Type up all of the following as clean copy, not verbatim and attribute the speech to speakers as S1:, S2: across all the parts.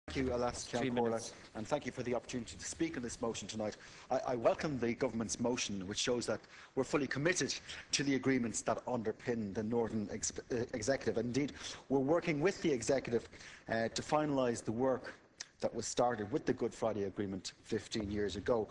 S1: Thank you, Alas Ciancora, and thank you for the opportunity to speak on this motion tonight. I welcome the government's motion, which shows that we're fully committed to the agreements that underpin the Northern Executive. Indeed, we're working with the Executive to finalise the work that was started with the Good Friday Agreement 15 years ago.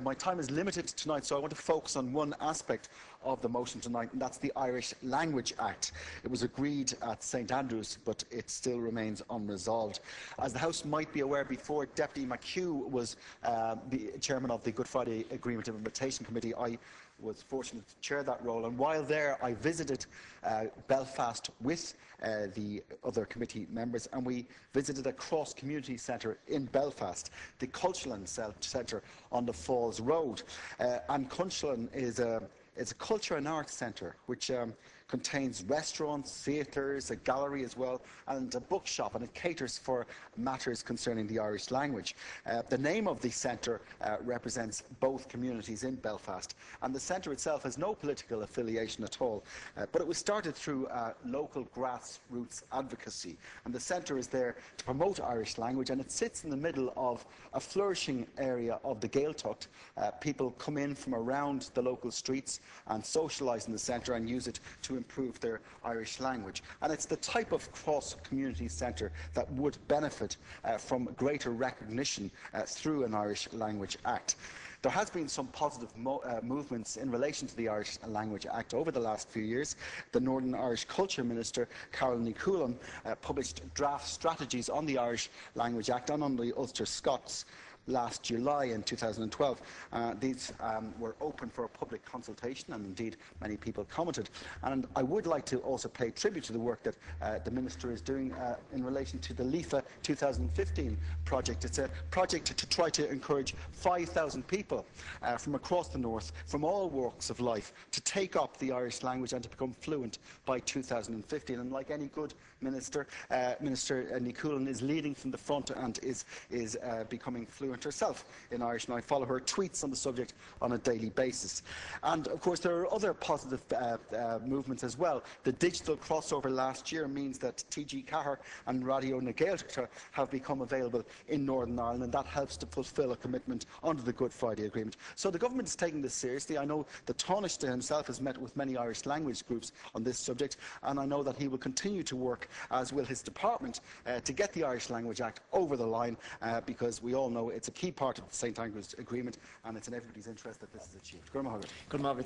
S1: My time is limited tonight, so I want to focus on one aspect of the motion tonight, and that's the Irish Language Act. It was agreed at St Andrews, but it still remains unresolved. As the House might be aware, before Deputy McHugh was the chairman of the Good Friday Agreement Implementation Committee, I was fortunate to chair that role, and while there I visited Belfast with the other committee members, and we visited a cross-community centre in Belfast, the Cultureland Centre on the Falls Road. And Cultureland is a culture and arts centre which contains restaurants, theatres, a gallery as well, and a bookshop, and it caters for matters concerning the Irish language. The name of the centre represents both communities in Belfast, and the centre itself has no political affiliation at all, but it was started through local grassroots advocacy, and the centre is there to promote Irish language, and it sits in the middle of a flourishing area of the Gaeltacht. People come in from around the local streets and socialise in the centre and use it to improve their Irish language. And it's the type of cross-community centre that would benefit from greater recognition through an Irish Language Act. There has been some positive movements in relation to the Irish Language Act over the last few years. The Northern Irish Culture Minister, Carol Ní Chualann, published draft strategies on the Irish Language Act and on the Ulster Scots last July in 2012. These were open for a public consultation, and indeed many people commented. And I would like to also pay tribute to the work that the Minister is doing in relation to the LIFA 2015 project. It's a project to try to encourage 5,000 people from across the north, from all walks of life, to take up the Irish language and to become fluent by 2015. And like any good minister, Minister Ní Chualann is leading from the front and is becoming fluent herself in Irish, and I follow her tweets on the subject on a daily basis. And of course there are other positive movements as well. The digital crossover last year means that TG Cahir and Radio na Gaeltachta have become available in Northern Ireland, and that helps to fulfil a commitment under the Good Friday Agreement. So the government is taking this seriously. I know the Taoiseach himself has met with many Irish language groups on this subject, and I know that he will continue to work, as will his department, to get the Irish Language Act over the line, because we all know it's a key part of the St Andrews Agreement, and it's in everybody's interest that this is achieved.
S2: Good morning,